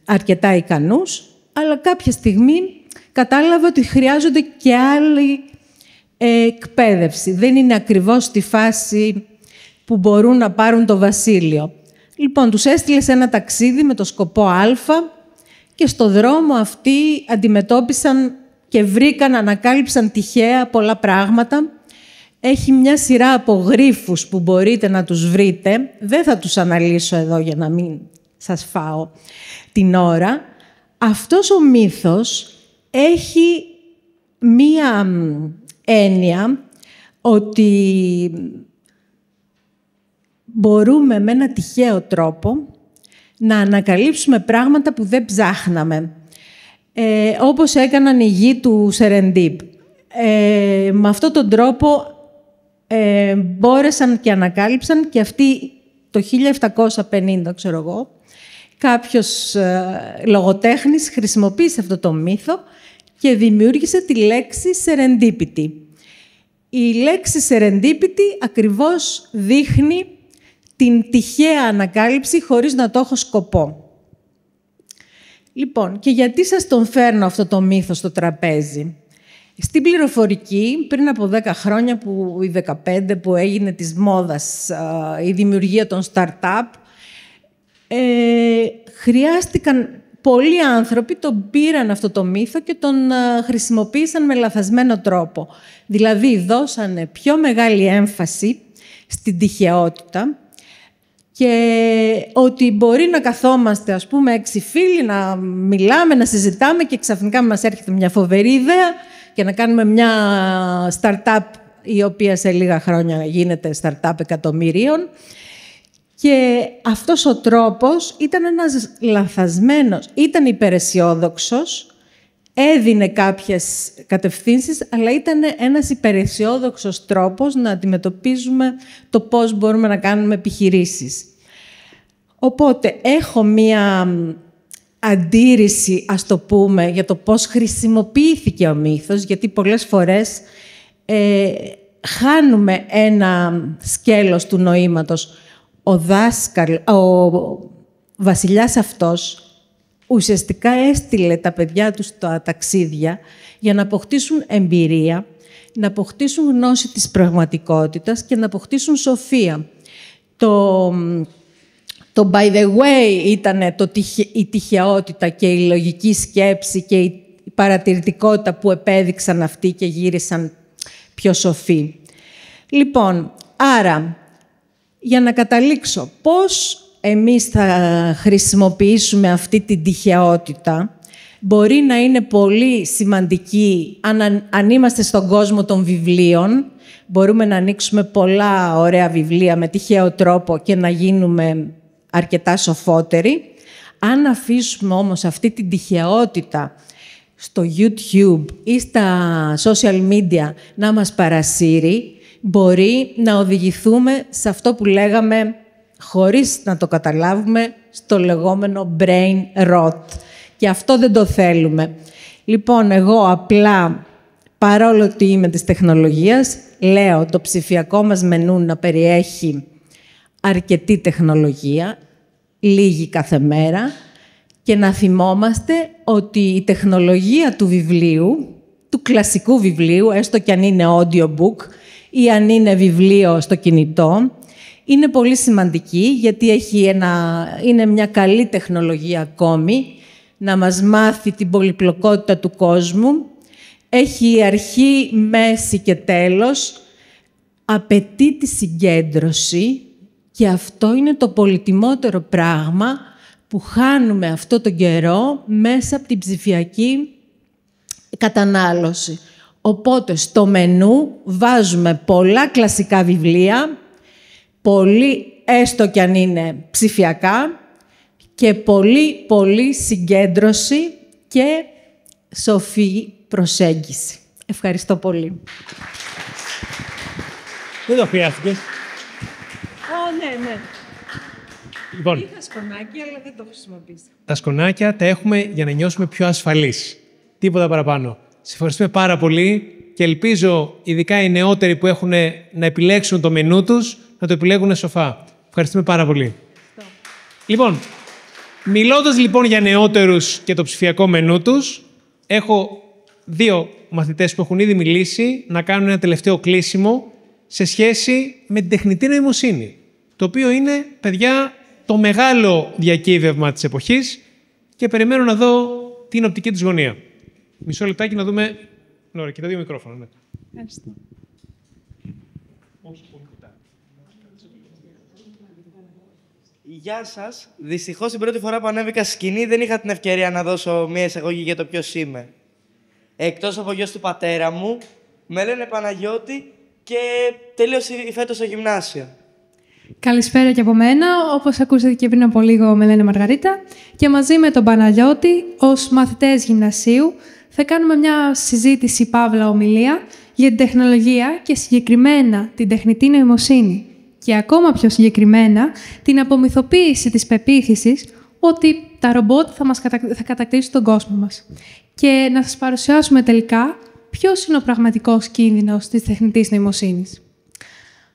αρκετά ικανούς, αλλά κάποια στιγμή κατάλαβα ότι χρειάζονται και άλλη εκπαίδευση. Δεν είναι ακριβώς στη φάση που μπορούν να πάρουν το βασίλειο. Λοιπόν, τους έστειλε σε ένα ταξίδι με το σκοπό Α και στο δρόμο αυτοί αντιμετώπισαν και ανακάλυψαν τυχαία πολλά πράγματα. Έχει μια σειρά από γρίφους που μπορείτε να τους βρείτε. Δεν θα τους αναλύσω εδώ για να μην σας φάω την ώρα. Αυτός ο μύθος έχει μία έννοια ότι μπορούμε με ένα τυχαίο τρόπο να ανακαλύψουμε πράγματα που δεν ψάχναμε. Όπως έκαναν οι γη του Σερεντίπ. Με αυτόν τον τρόπο μπόρεσαν και ανακάλυψαν και αυτοί το 1750, ξέρω εγώ, κάποιος λογοτέχνης χρησιμοποίησε αυτό το μύθο και δημιούργησε τη λέξη serendipity. Η λέξη serendipity ακριβώς δείχνει την τυχαία ανακάλυψη χωρίς να το έχω σκοπό. Λοιπόν, και γιατί σας τον φέρνω αυτό το μύθο στο τραπέζι. Στην πληροφορική, πριν από 10 χρόνια ή 15 που έγινε της μόδας η δημιουργία των startup, χρειάστηκαν πολλοί άνθρωποι, τον πήραν αυτό το μύθο και τον χρησιμοποίησαν με λαθασμένο τρόπο. Δηλαδή, δώσανε πιο μεγάλη έμφαση στην τυχαιότητα και ότι μπορεί να καθόμαστε, ας πούμε, 6 φίλοι, να μιλάμε, να συζητάμε και ξαφνικά μας έρχεται μια φοβερή ιδέα και να κάνουμε μια startup η οποία σε λίγα χρόνια γίνεται startup εκατομμυρίων. Και αυτός ο τρόπος ήταν ένας λανθασμένος, ήταν υπεραισιόδοξος, έδινε κάποιες κατευθύνσεις, αλλά ήταν ένας υπεραισιόδοξος τρόπος να αντιμετωπίζουμε το πώς μπορούμε να κάνουμε επιχειρήσεις. Οπότε, έχω μία αντίρρηση, ας το πούμε, για το πώς χρησιμοποιήθηκε ο μύθος, γιατί πολλές φορές χάνουμε ένα σκέλος του νοήματος. Ο βασιλιάς αυτός ουσιαστικά έστειλε τα παιδιά του στα ταξίδια για να αποκτήσουν εμπειρία, να αποκτήσουν γνώση της πραγματικότητας και να αποκτήσουν σοφία. Το by the way ήταν η τυχαιότητα και η λογική σκέψη και η παρατηρητικότητα που επέδειξαν αυτοί και γύρισαν πιο σοφοί. Λοιπόν, άρα, για να καταλήξω, πώς εμείς θα χρησιμοποιήσουμε αυτή την τυχαιότητα, μπορεί να είναι πολύ σημαντική αν είμαστε στον κόσμο των βιβλίων. Μπορούμε να ανοίξουμε πολλά ωραία βιβλία με τυχαίο τρόπο και να γίνουμε αρκετά σοφότεροι. Αν αφήσουμε όμως αυτή την τυχαιότητα στο YouTube ή στα social media να μας παρασύρει, μπορεί να οδηγηθούμε σε αυτό που λέγαμε, χωρίς να το καταλάβουμε, στο λεγόμενο brain rot. Και αυτό δεν το θέλουμε. Λοιπόν, εγώ απλά, παρόλο ότι είμαι της τεχνολογίας, λέω το ψηφιακό μας μενού να περιέχει αρκετή τεχνολογία, λίγη κάθε μέρα, και να θυμόμαστε ότι η τεχνολογία του βιβλίου, του κλασικού βιβλίου, έστω και αν είναι audiobook ή αν είναι βιβλίο στο κινητό, είναι πολύ σημαντική, γιατί είναι μια καλή τεχνολογία ακόμη να μας μάθει την πολυπλοκότητα του κόσμου. Έχει αρχή, μέση και τέλος. Απαιτεί τη συγκέντρωση και αυτό είναι το πολυτιμότερο πράγμα που χάνουμε αυτό τον καιρό μέσα από την ψηφιακή κατανάλωση. Οπότε στο μενού βάζουμε πολλά κλασικά βιβλία, πολύ έστω κι αν είναι ψηφιακά, και πολύ συγκέντρωση και σοφή προσέγγιση. Ευχαριστώ πολύ. Δεν το χρειάστηκες. Ναι. Λοιπόν, Είχα σκονάκι, αλλά δεν το χρησιμοποίησα. τα σκονάκια τα έχουμε για να νιώσουμε πιο ασφαλείς. Τίποτα παραπάνω. Σε ευχαριστούμε πάρα πολύ και ελπίζω ειδικά οι νεότεροι που έχουν να επιλέξουν το μενού τους να το επιλέγουν σοφά. Ευχαριστούμε πάρα πολύ. Λοιπόν, μιλώντας λοιπόν για νεότερους και το ψηφιακό μενού τους, έχω 2 μαθητές που έχουν ήδη μιλήσει να κάνουν ένα τελευταίο κλείσιμο σε σχέση με την τεχνητή νοημοσύνη, το οποίο είναι, παιδιά, το μεγάλο διακύβευμα της εποχής και περιμένω να δω την οπτική τους γωνία. Μισό λεπτάκι να δούμε... Ωραία, και τα 2 μικρόφωνα. Ναι. Ευχαριστώ. Γεια σας. Δυστυχώς την πρώτη φορά που ανέβηκα στη σκηνή δεν είχα την ευκαιρία να δώσω μια εισαγωγή για το ποιος είμαι. Εκτός από γιος του πατέρα μου, με λένε Παναγιώτη και τελείωσε φέτος στο γυμνάσιο. Καλησπέρα και από μένα. Όπως ακούσατε και πριν από λίγο, με λένε Μαργαρίτα. Και μαζί με τον Παναγιώτη, ως μαθητές γυμνασίου, θα κάνουμε μια συζήτηση, παύλα ομιλία, για την τεχνολογία και συγκεκριμένα την τεχνητή νοημοσύνη. Και ακόμα πιο συγκεκριμένα, την απομυθοποίηση της πεποίθησης ότι τα ρομπότ θα κατακτήσουν τον κόσμο μας. Και να σας παρουσιάσουμε τελικά ποιος είναι ο πραγματικός κίνδυνος της τεχνητής νοημοσύνης.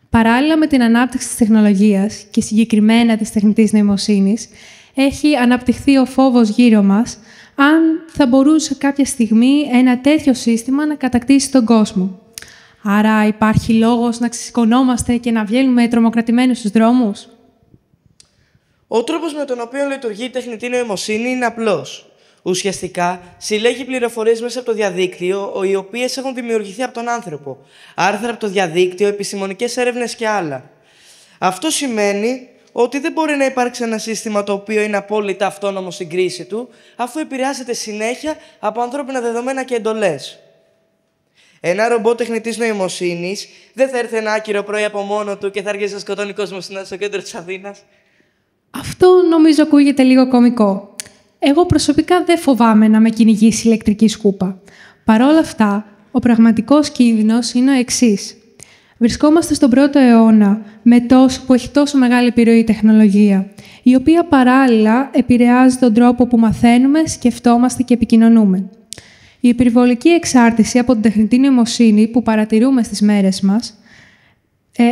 Παράλληλα με την ανάπτυξη της τεχνολογίας και συγκεκριμένα της τεχνητής νοημοσύνης, έχει αναπτυχθεί ο φόβος γύρω μας αν θα μπορούσε κάποια στιγμή ένα τέτοιο σύστημα να κατακτήσει τον κόσμο. Άρα υπάρχει λόγος να ξεσηκωνόμαστε και να βγαίνουμε τρομοκρατημένους στους δρόμους. Ο τρόπος με τον οποίο λειτουργεί η τεχνητή νοημοσύνη είναι απλός. Ουσιαστικά, συλλέγει πληροφορίες μέσα από το διαδίκτυο, οι οποίες έχουν δημιουργηθεί από τον άνθρωπο. Άρθρα από το διαδίκτυο, επιστημονικές έρευνες και άλλα. Αυτό σημαίνει ότι δεν μπορεί να υπάρξει ένα σύστημα το οποίο είναι απόλυτα αυτόνομο στην κρίση του, αφού επηρεάζεται συνέχεια από ανθρώπινα δεδομένα και εντολές. Ένα ρομπότ τεχνητής νοημοσύνης δεν θα έρθει ένα άκυρο πρωί από μόνο του και θα αρχίσει να σκοτώνει κόσμο στο κέντρο της Αθήνας. Αυτό νομίζω ακούγεται λίγο κωμικό. Εγώ προσωπικά δεν φοβάμαι να με κυνηγήσει ηλεκτρική σκούπα. Παρ' όλα αυτά, ο πραγματικός κίνδυνος είναι ο εξής. Βρισκόμαστε στον 1ο αιώνα που έχει τόσο μεγάλη επιρροή η τεχνολογία, η οποία παράλληλα επηρεάζει τον τρόπο που μαθαίνουμε, σκεφτόμαστε και επικοινωνούμε. Η υπερβολική εξάρτηση από την τεχνητή νοημοσύνη που παρατηρούμε στις μέρες μας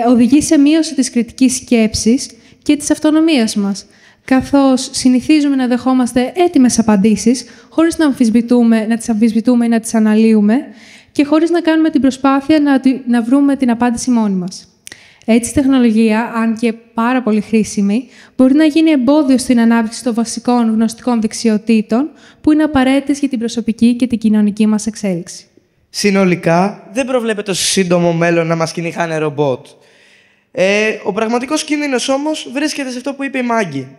οδηγεί σε μείωση της κριτικής σκέψης και της αυτονομίας μας, καθώς συνηθίζουμε να δεχόμαστε έτοιμες απαντήσεις, χωρίς να τις αμφισβητούμε ή να τις αναλύουμε και χωρίς να κάνουμε την προσπάθεια να βρούμε την απάντηση μόνοι μας. Έτσι, η τεχνολογία, αν και πάρα πολύ χρήσιμη, μπορεί να γίνει εμπόδιο στην ανάπτυξη των βασικών γνωστικών δεξιοτήτων που είναι απαραίτητες για την προσωπική και την κοινωνική μας εξέλιξη. Συνολικά, δεν προβλέπεται στο σύντομο μέλλον να μας κυνηγάνε ρομπότ. Ο πραγματικός κίνδυνος όμως βρίσκεται σε αυτό που είπε η Μάγκη.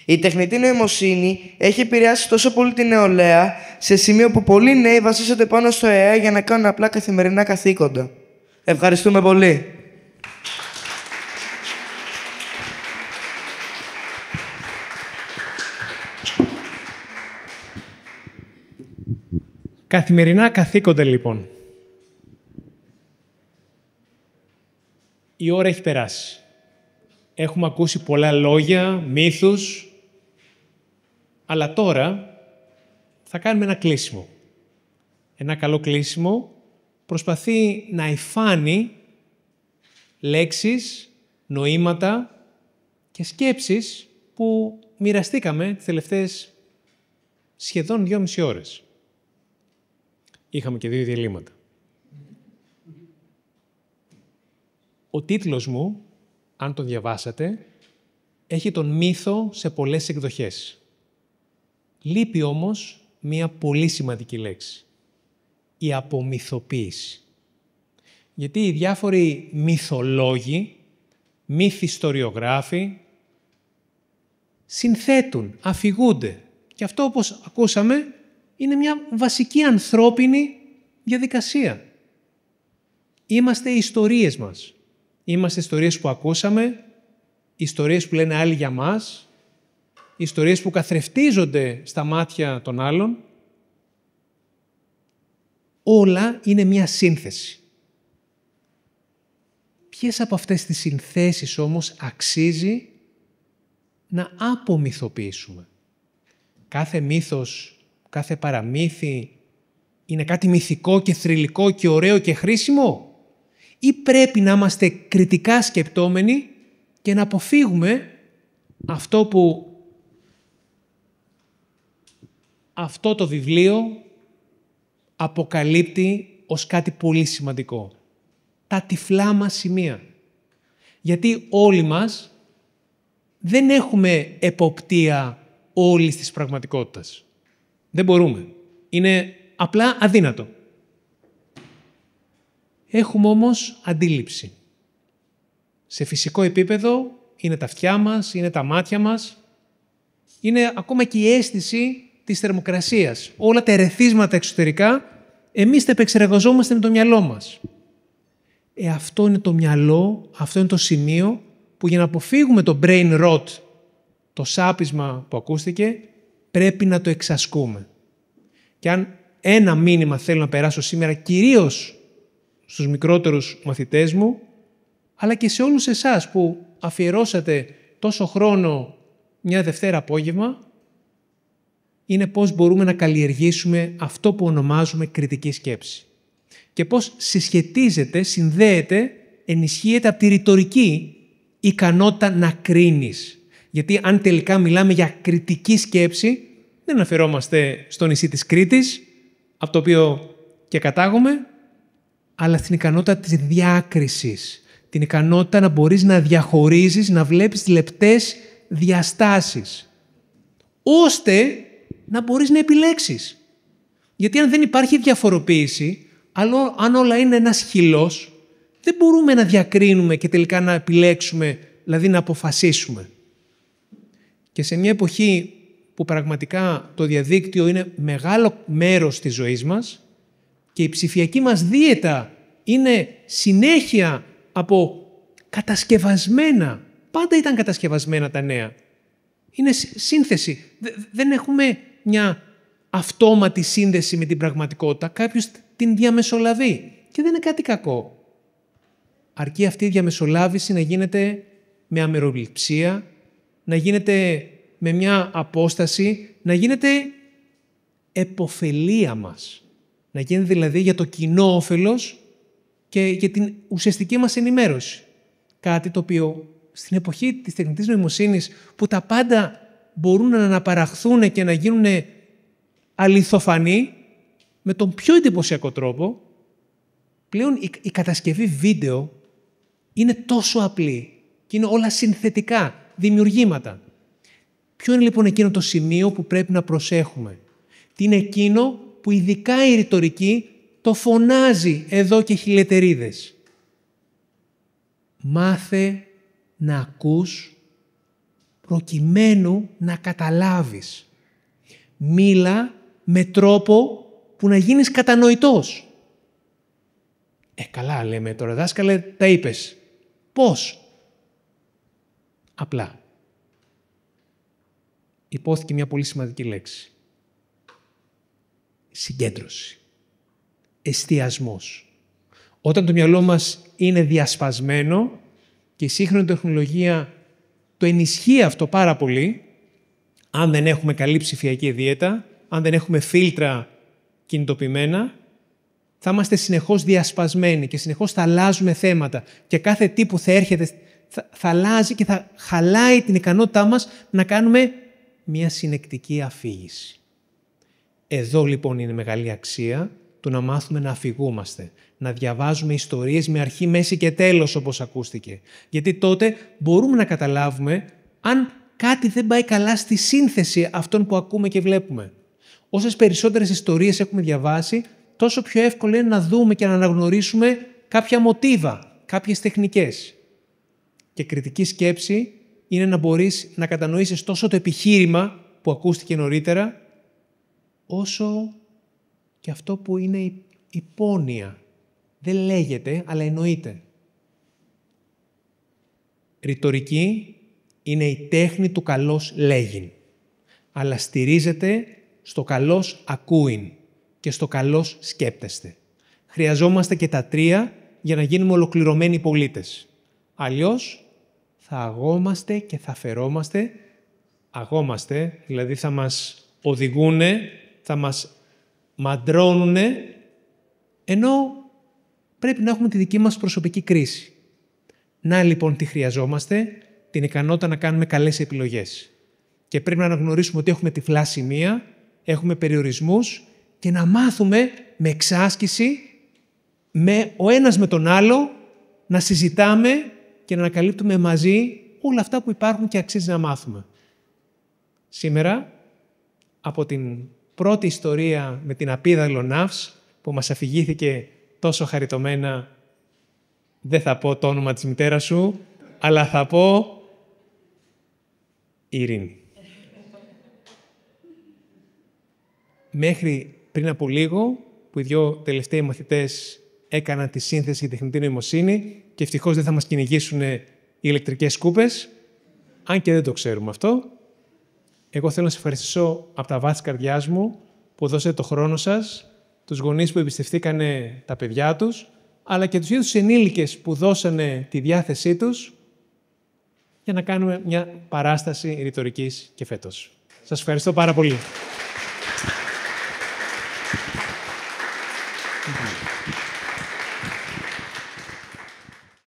Η τεχνητή νοημοσύνη έχει επηρεάσει τόσο πολύ την νεολαία, σε σημείο που πολλοί νέοι βασίζονται πάνω στο AI για να κάνουν απλά καθημερινά καθήκοντα. Ευχαριστούμε πολύ. Καθημερινά καθήκοντα, λοιπόν. Η ώρα έχει περάσει. Έχουμε ακούσει πολλά λόγια, μύθους, αλλά τώρα θα κάνουμε ένα κλείσιμο. Ένα καλό κλείσιμο προσπαθεί να υφάνει λέξεις, νοήματα και σκέψεις που μοιραστήκαμε τις τελευταίες σχεδόν 2,5 ώρες. Είχαμε και 2 διαλύματα. Ο τίτλος μου, αν τον διαβάσατε, έχει τον μύθο σε πολλές εκδοχές. Λείπει όμως μία πολύ σημαντική λέξη. Η απομυθοποίηση. Γιατί οι διάφοροι μυθολόγοι, μυθιστοριογράφοι, συνθέτουν, αφηγούνται. Και αυτό, όπως ακούσαμε, είναι μια βασική ανθρώπινη διαδικασία. Είμαστε οι ιστορίες μας. Είμαστε ιστορίες που ακούσαμε, ιστορίες που λένε άλλοι για μας, ιστορίες που καθρεφτίζονται στα μάτια των άλλων. Όλα είναι μια σύνθεση. Ποιες από αυτές τις συνθέσεις όμως αξίζει να απομυθοποιήσουμε? Κάθε μύθος, κάθε παραμύθι είναι κάτι μυθικό και θρυλικό και ωραίο και χρήσιμο? Ή πρέπει να είμαστε κριτικά σκεπτόμενοι και να αποφύγουμε αυτό που αυτό το βιβλίο αποκαλύπτει ως κάτι πολύ σημαντικό? Τα τυφλά μας σημεία. Γιατί όλοι μας δεν έχουμε εποπτεία όλης της πραγματικότητας. Δεν μπορούμε. Είναι απλά αδύνατο. Έχουμε όμως αντίληψη. Σε φυσικό επίπεδο είναι τα αυτιά μας, είναι τα μάτια μας, είναι ακόμα και η αίσθηση της θερμοκρασίας. Όλα τα ερεθίσματα εξωτερικά, εμείς τα επεξεργαζόμαστε με το μυαλό μας. Αυτό είναι το μυαλό, αυτό είναι το σημείο που για να αποφύγουμε το brain rot, το σάπισμα που ακούστηκε, πρέπει να το εξασκούμε. Και αν ένα μήνυμα θέλω να περάσω σήμερα, κυρίως στους μικρότερους μαθητές μου, αλλά και σε όλους εσάς που αφιερώσατε τόσο χρόνο μια Δευτέρα απόγευμα, είναι πώς μπορούμε να καλλιεργήσουμε αυτό που ονομάζουμε κριτική σκέψη. Και πώς συσχετίζεται, συνδέεται, ενισχύεται από τη ρητορική ικανότητα να κρίνεις. Γιατί αν τελικά μιλάμε για κριτική σκέψη, δεν αναφερόμαστε στο νησί της Κρήτης, από το οποίο και κατάγομαι, αλλά στην ικανότητα της διάκρισης. Την ικανότητα να μπορείς να διαχωρίζεις, να βλέπεις λεπτές διαστάσεις, ώστε να μπορείς να επιλέξεις. Γιατί αν δεν υπάρχει διαφοροποίηση, αν όλα είναι ένας χυλός, δεν μπορούμε να διακρίνουμε και τελικά να επιλέξουμε, δηλαδή να αποφασίσουμε. Και σε μια εποχή που πραγματικά το διαδίκτυο είναι μεγάλο μέρος της ζωής μας και η ψηφιακή μας δίαιτα είναι συνέχεια από κατασκευασμένα, πάντα ήταν κατασκευασμένα τα νέα. Είναι σύνθεση. Δεν έχουμε μια αυτόματη σύνδεση με την πραγματικότητα. Κάποιος την διαμεσολαβεί. Και δεν είναι κάτι κακό. Αρκεί αυτή η διαμεσολάβηση να γίνεται με αμεροληψία, να γίνεται με μια απόσταση, να γίνεται επωφελία μας. Να γίνεται δηλαδή για το κοινό όφελος και για την ουσιαστική μας ενημέρωση. Κάτι το οποίο στην εποχή της τεχνητής νοημοσύνης, που τα πάντα μπορούν να αναπαραχθούν και να γίνουν αληθοφανή με τον πιο εντυπωσιακό τρόπο, πλέον η κατασκευή βίντεο είναι τόσο απλή και είναι όλα συνθετικά, δημιουργήματα. Ποιο είναι λοιπόν εκείνο το σημείο που πρέπει να προσέχουμε? Τι είναι εκείνο που ειδικά η ρητορική το φωνάζει εδώ και χιλιετερίδες? Μάθε να ακούς προκειμένου να καταλάβεις. Μίλα με τρόπο που να γίνεις κατανοητός. Καλά λέμε τώρα, δάσκαλε, τα είπες. Πώς? Απλά. Υπόθηκε μια πολύ σημαντική λέξη. Συγκέντρωση. Εστιασμός. Όταν το μυαλό μας είναι διασπασμένο και η σύγχρονη τεχνολογία το ενισχύει αυτό πάρα πολύ, αν δεν έχουμε καλή ψηφιακή δίαιτα, αν δεν έχουμε φίλτρα κινητοποιημένα, θα είμαστε συνεχώς διασπασμένοι και συνεχώς θα αλλάζουμε θέματα και κάθε τι που θα έρχεται θα αλλάζει και θα χαλάει την ικανότητά μας να κάνουμε μια συνεκτική αφήγηση. Εδώ λοιπόν είναι η μεγάλη αξία του να μάθουμε να αφηγούμαστε, να διαβάζουμε ιστορίες με αρχή, μέση και τέλος, όπως ακούστηκε. Γιατί τότε μπορούμε να καταλάβουμε αν κάτι δεν πάει καλά στη σύνθεση αυτών που ακούμε και βλέπουμε. Όσες περισσότερες ιστορίες έχουμε διαβάσει, τόσο πιο εύκολο είναι να δούμε και να αναγνωρίσουμε κάποια μοτίβα, κάποιες τεχνικές. Και κριτική σκέψη είναι να μπορείς να κατανοήσεις τόσο το επιχείρημα που ακούστηκε νωρίτερα, όσο και αυτό που είναι υπόνοια. Δεν λέγεται, αλλά εννοείται. Ρητορική είναι η τέχνη του καλώς λέγειν, αλλά στηρίζεται στο καλώς ακούειν και στο καλώς σκέπτεστε. Χρειαζόμαστε και τα τρία για να γίνουμε ολοκληρωμένοι πολίτες. Αλλιώς θα αγόμαστε και θα φερόμαστε. Αγόμαστε, δηλαδή θα μας οδηγούνε, θα μας μαντρώνουνε, ενώ πρέπει να έχουμε τη δική μας προσωπική κρίση. Να λοιπόν τι χρειαζόμαστε, την ικανότητα να κάνουμε καλές επιλογές. Και πρέπει να αναγνωρίσουμε ότι έχουμε τυφλά σημεία, έχουμε περιορισμούς και να μάθουμε με εξάσκηση, ο ένας με τον άλλο, να συζητάμε και να ανακαλύπτουμε μαζί όλα αυτά που υπάρχουν και αξίζει να μάθουμε. Σήμερα, από την πρώτη ιστορία με την απίδαλο ναύς, που μας αφηγήθηκε τόσο χαριτωμένα, δεν θα πω το όνομα της μητέρας σου, αλλά θα πω Ειρήνη. Μέχρι πριν από λίγο, που οι δυο τελευταίοι μαθητές έκαναν τη σύνθεση για τεχνητή νοημοσύνη και ευτυχώς δεν θα μας κυνηγήσουν οι ηλεκτρικές σκούπες, αν και δεν το ξέρουμε αυτό. Εγώ θέλω να σας ευχαριστήσω από τα βάθη της καρδιάς μου που δώσατε το χρόνο σας, τους γονείς που εμπιστευτήκανε τα παιδιά τους, αλλά και τους ίδιους ενήλικες που δώσανε τη διάθεσή τους για να κάνουμε μια παράσταση ρητορικής και φέτος. Σας ευχαριστώ πάρα πολύ.